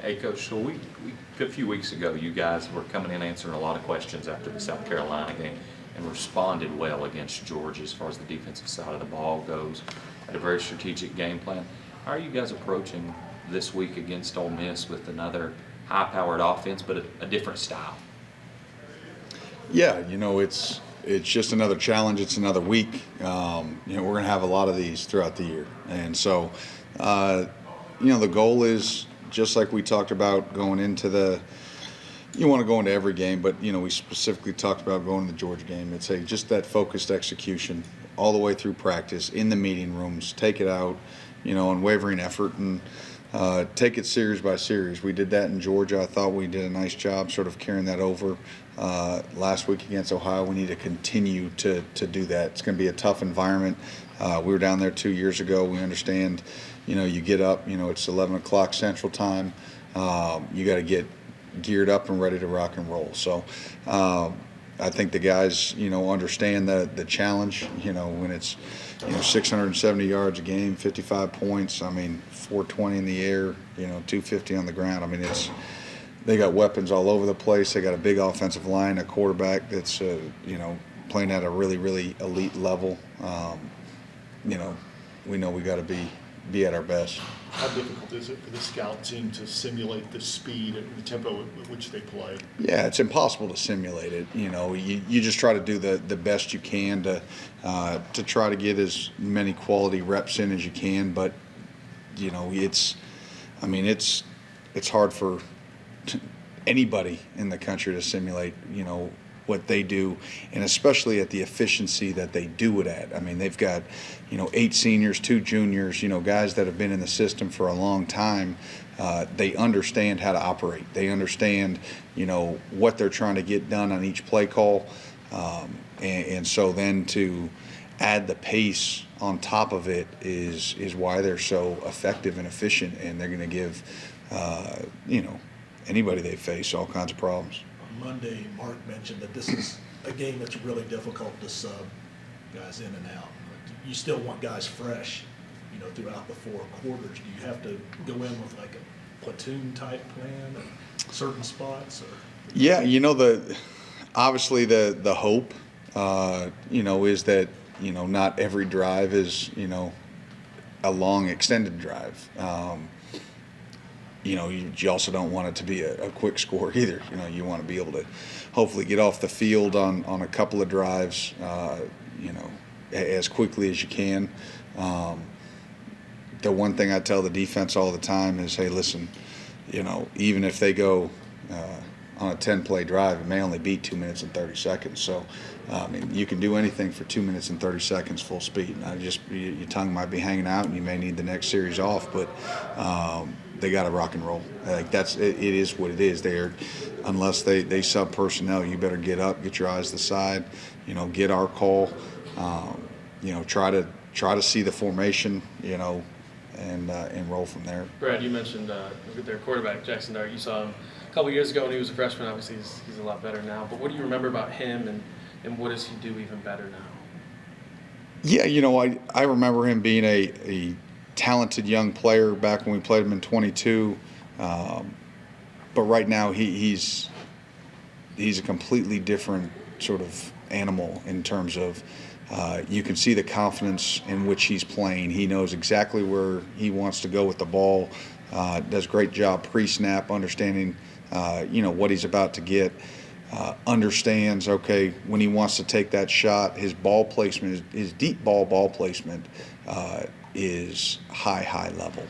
Hey, Coach, so a few weeks ago, you guys were coming in answering a lot of questions after the South Carolina game and responded well against Georgia as far as the defensive side of the ball goes. Had a very strategic game plan. How are you guys approaching this week against Ole Miss with another high-powered offense, but a different style? Yeah, it's just another challenge. It's another week. We're going to have a lot of these throughout the year, and so the goal is just like we talked about going into you want to go into every game, but we specifically talked about going to the Georgia game. It's just that focused execution all the way through practice in the meeting rooms. Take it out, unwavering effort and. Take it series by series. We did that in Georgia. I thought we did a nice job sort of carrying that over last week against Ohio. We need to continue to do that. It's going to be a tough environment. We were down there 2 years ago. We understand, you get up, it's 11 o'clock Central Time. You got to get geared up and ready to rock and roll. So I think the guys, understand the challenge, when it's, 670 yards a game, 55 points. 420 in the air, 250 on the ground. They got weapons all over the place. They got a big offensive line, a quarterback that's, playing at a really, really elite level. We know we got to be at our best. How difficult is it for the scout team to simulate the speed and the tempo at which they play? Yeah, it's impossible to simulate it. You just try to do the best you can to try to get as many quality reps in as you can. But it's hard for anybody in the country to simulate what they do, and especially at the efficiency that they do it at. They've got 8 seniors, 2 juniors, guys that have been in the system for a long time. They understand how to operate. They understand what they're trying to get done on each play call, and so then to add the pace on top of it is why they're so effective and efficient, and they're going to give anybody they face all kinds of problems. On Monday, Mark mentioned that this is a game that's really difficult to sub guys in and out. You still want guys fresh, throughout the 4 quarters. Do you have to go in with like a platoon type plan at certain spots? Or? Yeah, obviously the hope, is that not every drive is a long extended drive. You also don't want it to be a quick score either. You want to be able to hopefully get off the field on a couple of drives, as quickly as you can. The one thing I tell the defense all the time is, hey, listen, even if they go on a 10-play drive, it may only be 2 minutes and 30 seconds. So, you can do anything for 2 minutes and 30 seconds full speed. Your tongue might be hanging out, and you may need the next series off, but they got to rock and roll. It is what it is. Unless they sub personnel, you better get up, get your eyes to the side, get our call, try to see the formation, and roll from there. Brad, you mentioned their quarterback, Jackson Dart. You saw him a couple years ago when he was a freshman. Obviously, he's a lot better now. But what do you remember about him, and what does he do even better now? Yeah, I remember him being a talented young player back when we played him in 22. But right now, he's a completely different sort of animal in terms of you can see the confidence in which he's playing. He knows exactly where he wants to go with the ball. Does a great job pre-snap, understanding what he's about to get. Understands, okay, when he wants to take that shot, his ball placement, his deep ball placement is high level.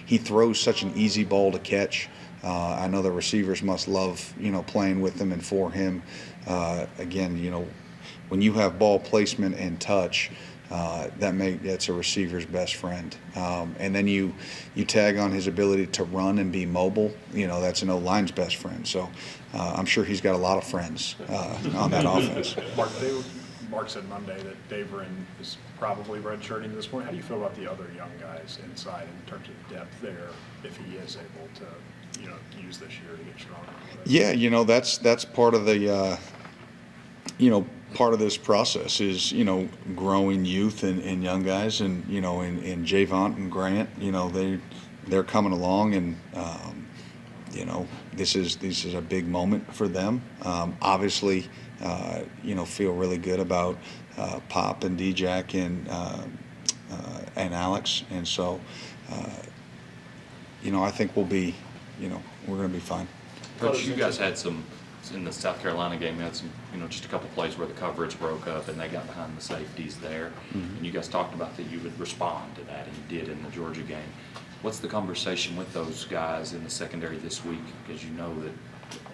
He throws such an easy ball to catch. I know the receivers must love, playing with him and for him. Again, when you have ball placement and touch, that's a receiver's best friend. And then you tag on his ability to run and be mobile. That's an O-line's best friend. So I'm sure he's got a lot of friends on that offense. Mark said Monday that Daverin is probably redshirting at this point. How do you feel about the other young guys inside in terms of depth there, if he is able to use this year to get stronger? Yeah, that's part of the part of this process is growing youth and young guys, and in Javont and Grant, they're coming along, and you know, this is a big moment for them. Obviously, you know, feel really good about Pop and D-Jack and Alex, and so you know, I think we'll be, you know, we're going to be fine. Coach, you guys had some, in the South Carolina game, you had some, you know, just a couple plays where the coverage broke up and they got behind the safeties there. And you guys talked about that you would respond to that, and you did in the Georgia game. What's the conversation with those guys in the secondary this week? Because you know that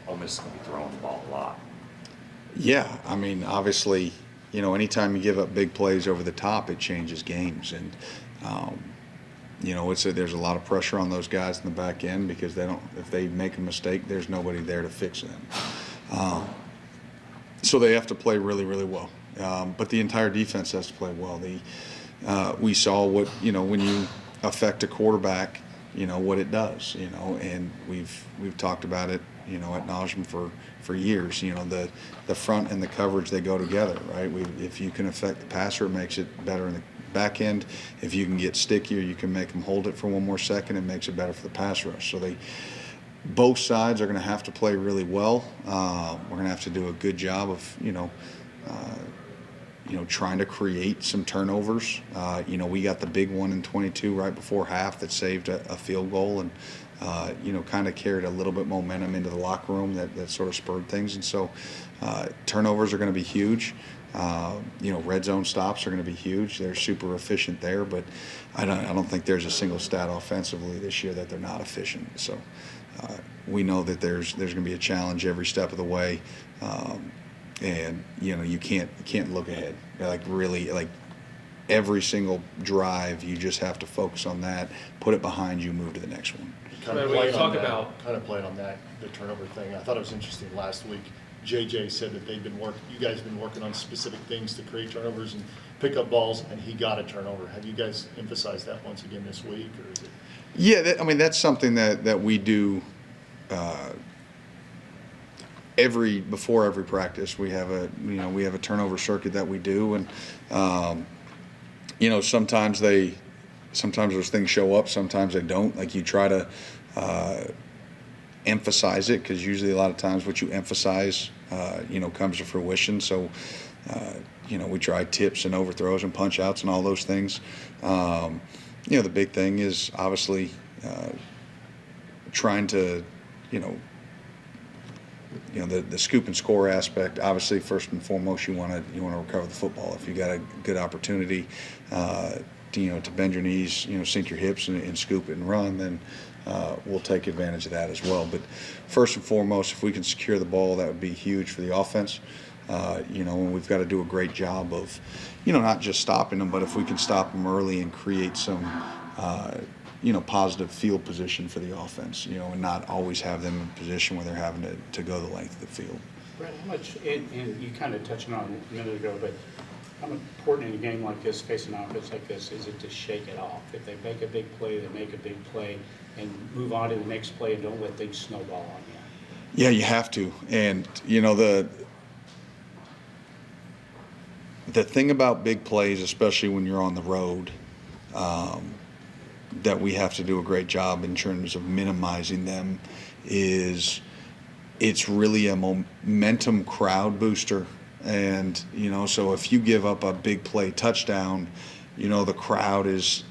Ole Miss is going to be throwing the ball a lot. Yeah, I mean, obviously, you know, anytime you give up big plays over the top, it changes games, and you know, there's a lot of pressure on those guys in the back end because if they make a mistake, there's nobody there to fix them. So they have to play really, really well. But the entire defense has to play well. We saw what, you know, when you affect a quarterback, you know, what it does, you know, and we've talked about it, you know, ad nauseum for years. You know, the front and the coverage, they go together, right? If you can affect the passer, it makes it better in the back end. If you can get stickier, you can make them hold it for one more second. It makes it better for the pass rush. So both sides are going to have to play really well. We're going to have to do a good job of, you know, trying to create some turnovers. You know, we got the big one in 22 right before half that saved a field goal, and you know, kind of carried a little bit momentum into the locker room that sort of spurred things. And so turnovers are going to be huge. You know, red zone stops are going to be huge. They're super efficient there, but I don't think there's a single stat offensively this year that they're not efficient. So we know that there's going to be a challenge every step of the way, and you know, you can't look ahead. Like really, like every single drive, you just have to focus on that, put it behind you, move to the next one. Kind of playing on that, the turnover thing. I thought it was interesting last week. JJ said that you guys have been working on specific things to create turnovers and pick up balls, and he got a turnover. Have you guys emphasized that once again this week, or is it? Yeah, I mean, that's something that we do before every practice. We have a turnover circuit that we do, and you know, sometimes those things show up, sometimes they don't. Like, you try to emphasize it, because usually a lot of times what you emphasize you know, comes to fruition. So you know, we try tips and overthrows and punch outs and all those things. You know, the big thing is obviously trying to, you know, the scoop and score aspect. Obviously, first and foremost, you want to recover the football. If you got a good opportunity to bend your knees, you know, sink your hips and scoop it and run, then we'll take advantage of that as well. But first and foremost, if we can secure the ball, that would be huge for the offense. You know, and we've got to do a great job of, you know, not just stopping them, but if we can stop them early and create some, you know, positive field position for the offense, you know, and not always have them in a position where they're having to go the length of the field. Brett, how much, and you kind of touched on it a minute ago, but how important in a game like this, facing an offense like this, is it to shake it off? If they make a big play, they make a big play, and move on to the next play and don't let things snowball on you. Yeah, you have to. And, you know, the thing about big plays, especially when you're on the road, that we have to do a great job in terms of minimizing them, is it's really a momentum crowd booster. And, you know, so if you give up a big play touchdown, you know, the crowd is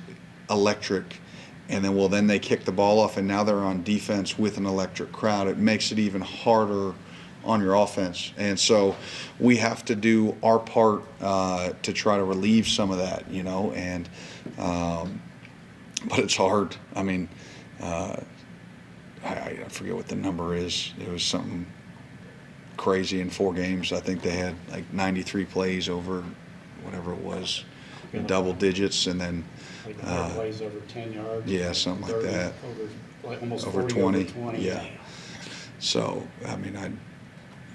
electric. And then they kick the ball off, and now they're on defense with an electric crowd. It makes it even harder on your offense. And so we have to do our part to try to relieve some of that, you know, and but it's hard. I mean, I forget what the number is. It was something crazy in 4 games. I think they had like 93 plays over whatever it was, double digits, and then Like plays over 10 yards. yeah, something like 30, that. Almost Over 40, 20. over 20. Yeah. So, I mean,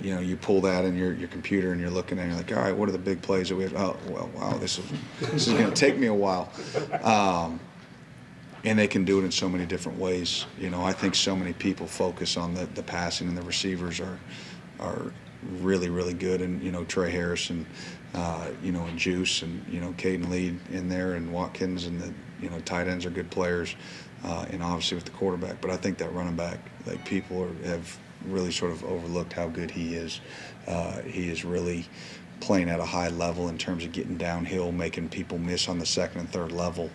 you know, you pull that in your computer and you're looking at it, you're like, all right, what are the big plays that we have? Oh, well, wow, this is going to take me a while. And they can do it in so many different ways. You know, I think so many people focus on the passing, and the receivers are really, really good. And, you know, Trey Harrison, you know, and Juice, and, you know, Caden Lee in there, and Watkins, and the, you know, tight ends are good players. and obviously with the quarterback. But I think that running back, like have really sort of overlooked how good he is. He is really playing at a high level in terms of getting downhill, making people miss on the second and third level.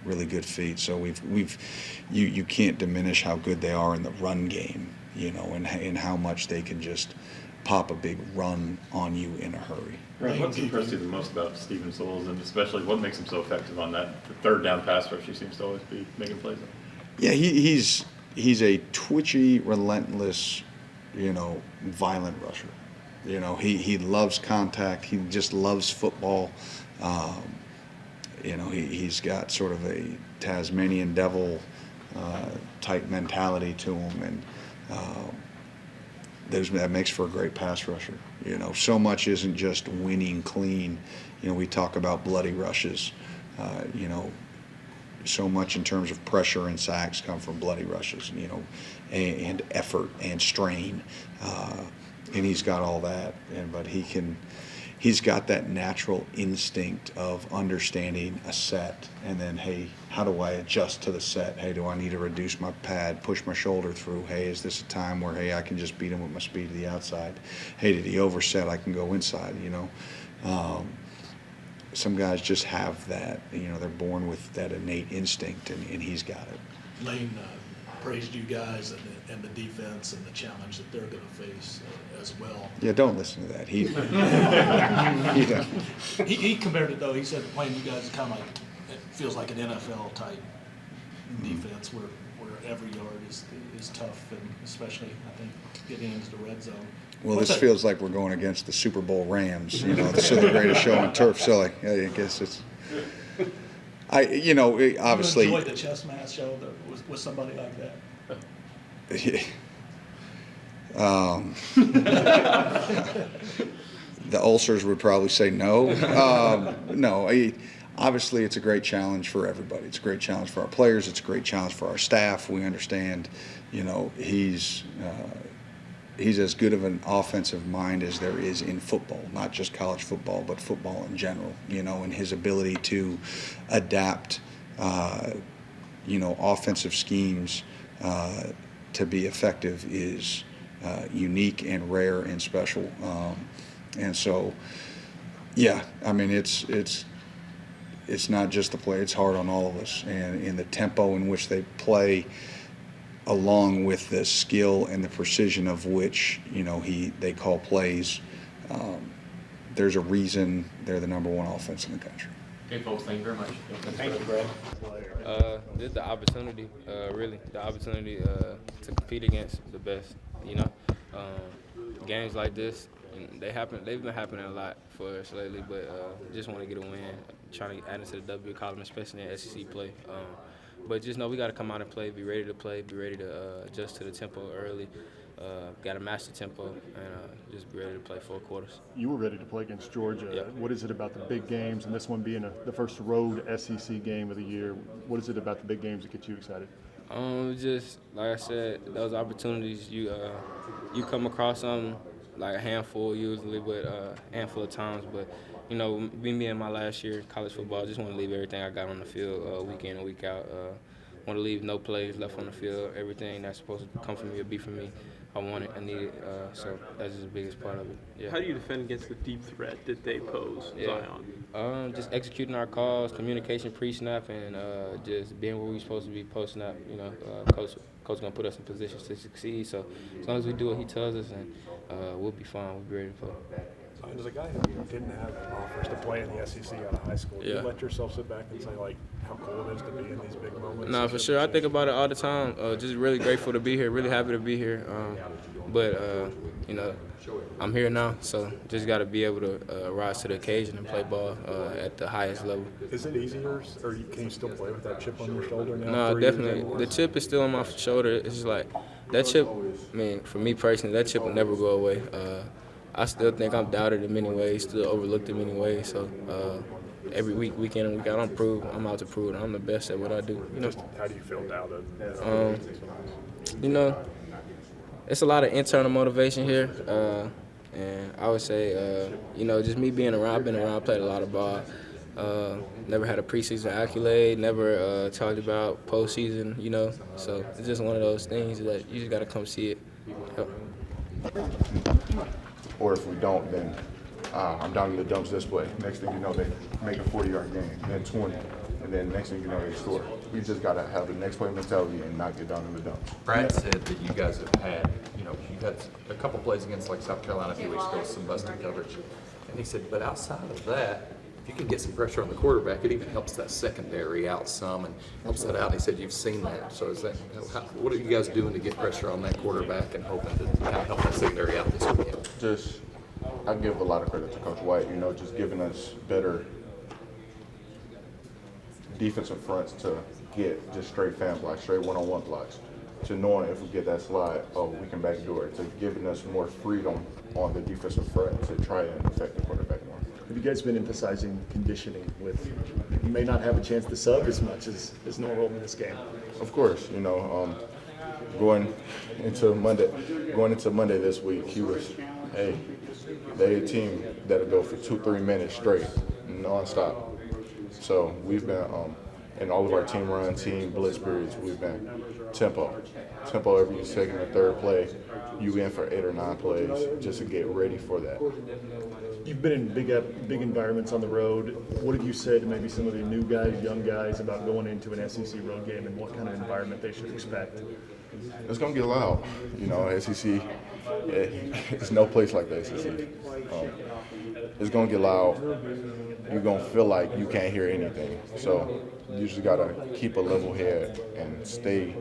Really good feet. So you can't diminish how good they are in the run game, and how much they can just pop a big run on you in a hurry. Right. What's impressed you the most about Steven Souls, and especially what makes him so effective on the third down pass rush? He seems to always be making plays on. Yeah, he's a twitchy, relentless, violent rusher. He loves contact. He just loves football. He's got sort of a Tasmanian devil type mentality to him, and that makes for a great pass rusher. So much isn't just winning clean. We talk about bloody rushes. So much in terms of pressure and sacks come from bloody rushes, and effort and strain. And he's got all that, but he's got that natural instinct of understanding a set, and then, hey, how do I adjust to the set? Hey, do I need to reduce my pad, push my shoulder through? Hey, is this a time where, hey, I can just beat him with my speed to the outside? Hey, did he overset? I can go inside, Some guys just have that, they're born with that innate instinct, and he's got it. Lane praised you guys and the defense and the challenge that they're going to face as well. Yeah, don't listen to that. He compared it, though. He said playing you guys is kind of like, it feels like an NFL type defense where every yard is tough, and especially, I think, getting into the red zone. Well, this feels like we're going against the Super Bowl Rams, so the greatest show on turf. So, I guess it's, obviously. You enjoyed the chess match show with somebody like that? The ulcers would probably say no. Obviously, it's a great challenge for everybody. It's a great challenge for our players. It's a great challenge for our staff. We understand, he's as good of an offensive mind as there is in football, not just college football, but football in general, and his ability to adapt, offensive schemes to be effective is unique and rare and special. And so, yeah, I mean, it's not just the play, it's hard on all of us. And in the tempo in which they play, along with the skill and the precision of which they call plays, there's a reason they're the number one offense in the country. Okay, folks, thank you very much. Thank you, Brad. This is the opportunity, really, the opportunity to compete against the best. Games like this, they've been happening a lot for us lately, but just want to get a win, trying to add into the W column, especially in SEC play. But just know we got to come out and play, be ready to adjust to the tempo early, got to match the tempo, and just be ready to play 4 quarters. You were ready to play against Georgia. Yep. What is it about the big games, and this one being the first road SEC game of the year, what is it about the big games that get you excited? Just like I said, those opportunities you come across them like a handful usually, but a handful of times. But being me in my last year in college football, I just want to leave everything I got on the field week in and week out. Want to leave no plays left on the field. Everything that's supposed to come from me or be from me, I want it, I need it. So that's just the biggest part of it. Yeah. How do you defend against the deep threat that they pose, Zion? Just executing our calls, communication pre-snap, and just being where we're supposed to be post-snap. Coach gonna put us in positions to succeed. So as long as we do what he tells us, and we'll be fine. We'll be ready to play. As a guy who didn't have offers to play in the SEC out of high school, do you let yourself sit back and say, how cool it is to be in these big moments? No, for sure. I think about it all the time. Just really grateful to be here, really happy to be here. But I'm here now, so just got to be able to rise to the occasion and play ball at the highest level. Is it easier, or can you still play with that chip on your shoulder now? No, definitely. The chip is still on my shoulder. It's just like that chip, for me personally, that chip will never go away. I still think I'm doubted in many ways, still overlooked in many ways. So every week in and week out, I'm out to prove it. I'm the best at what I do. Just how do you feel doubted? It's a lot of internal motivation here, and I would say, just me being around. I've been around, played a lot of ball. never had a preseason accolade, never talked about postseason, you know. So it's just one of those things that you just got to come see it. Yep. Or if we don't, then I'm down in the dumps this way. Next thing you know, they make a 40-yard game, then 20, and then next thing you know, they score. We just got to have the next play mentality and not get down in the dumps. Brad said that you guys have had, you've had a couple plays against like South Carolina a few weeks ago with some busted coverage. And he said, but outside of that, if you can get some pressure on the quarterback, it even helps that secondary out some and helps that out. And he said, you've seen that. So is that, what are you guys doing to get pressure on that quarterback and hoping to kind of help that secondary out this weekend? I give a lot of credit to Coach White, just giving us better defensive fronts to get just straight fan blocks, straight one-on-one blocks, to knowing if we get that slide, we can backdoor it, to giving us more freedom on the defensive front to try and affect the quarterback more. Have you guys been emphasizing conditioning with, you may not have a chance to sub as much as normal in this game? Of course, going into Monday this week, he was, they're a team that'll go for 2-3 minutes straight, nonstop. So we've been, in all of our team run, team blitz periods, we've been tempo every second or third play. You in for 8 or 9 plays just to get ready for that. You've been in big environments on the road. What have you said to maybe some of the new guys, young guys, about going into an SEC road game and what kind of environment they should expect? It's going to get loud. SEC, it's no place like the SEC. It's going to get loud. You're going to feel like you can't hear anything. So you just got to keep a level head and stay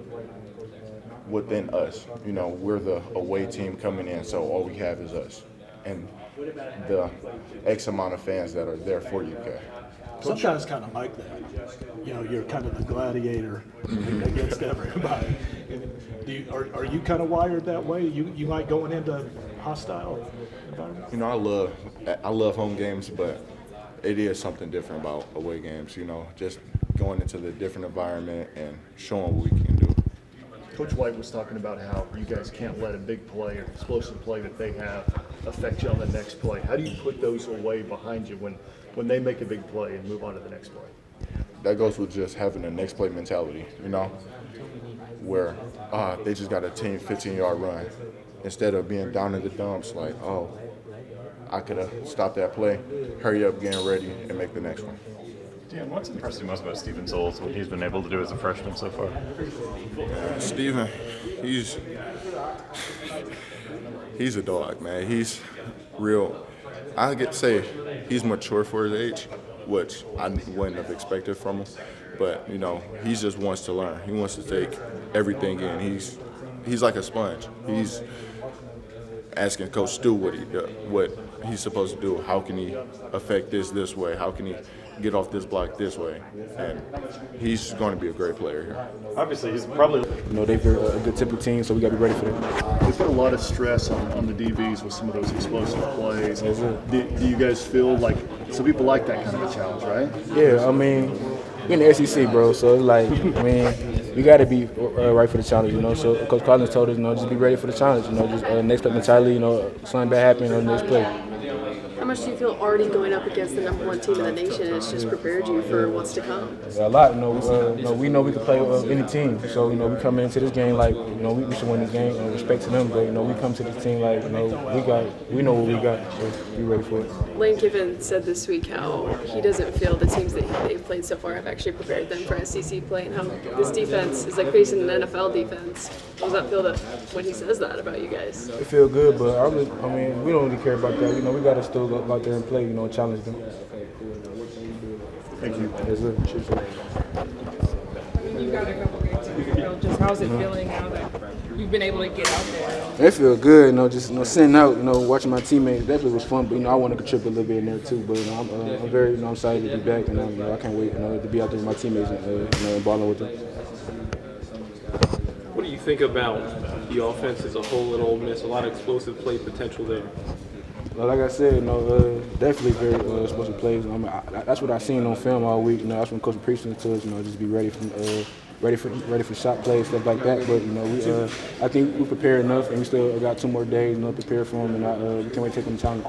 within us. We're the away team coming in, so all we have is us and the X amount of fans that are there for you, okay? Some guys kind of like that. You're kind of the gladiator against everybody. Are you kind of wired that way? You like going into hostile environments? I love home games, but it is something different about away games. Just going into the different environment and showing what we can do. Coach White was talking about how you guys can't let a big play or explosive play that they have affect you on the next play. How do you put those away behind you when they make a big play and move on to the next play? That goes with just having a next play mentality, where they just got a 10, 15-yard run. Instead of being down in the dumps like, I could have stopped that play, hurry up, getting ready, and make the next one. Dan, what's impressed you most about Steven Souls, what he's been able to do as a freshman so far? Steven, he's a dog, man. He's real. I get to say he's mature for his age, which I wouldn't have expected from him. But, he just wants to learn. He wants to take everything in. He's like a sponge. He's asking Coach Stu what he's supposed to do. How can he affect this way? How can he get off this block this way? And he's going to be a great player here. Obviously, he's probably... they're a good typical team, so we got to be ready for them. They put a lot of stress on the DBs with some of those explosive plays. Do you guys feel like... Some people like that kind of a challenge, right? Yeah, we're in the SEC, bro, so it's like, we got to be right for the challenge, So Coach Collins told us, just be ready for the challenge, just next play mentality, something bad happened on this play. How much do you feel already going up against the #1 team in the nation has just prepared you for what's to come? A lot, we know we can play any team, so we come into this game like we should win this game. Respect to them, but we come to this team like we know what we got, so be ready for it. Lane Kiffin said this week how he doesn't feel the teams that they've played so far have actually prepared them for SEC play, and how this defense is like facing an NFL defense. How does that feel when he says that about you guys? It feels good, but we don't really care about that. We got to still go out there and play, challenge them. Thank you. Yes, sir. You got a couple games in a row. Just how's it feeling now that you've been able to get out there? It feels good, just sitting out, watching my teammates. Definitely was fun, but I want to contribute a little bit in there too. But I'm very, excited to be back, and I can't wait, to be out there with my teammates and balling with them. What do you think about the offense as a whole at Ole Miss? A lot of explosive play potential there. Well, like I said, definitely very explosive plays. That's what I've seen on film all week. That's when Coach preaching to us. Just be ready for shot plays, stuff like that. But I think we prepared enough, and we still got 2 more days, prepare for them, and we can't wait to take them challenge.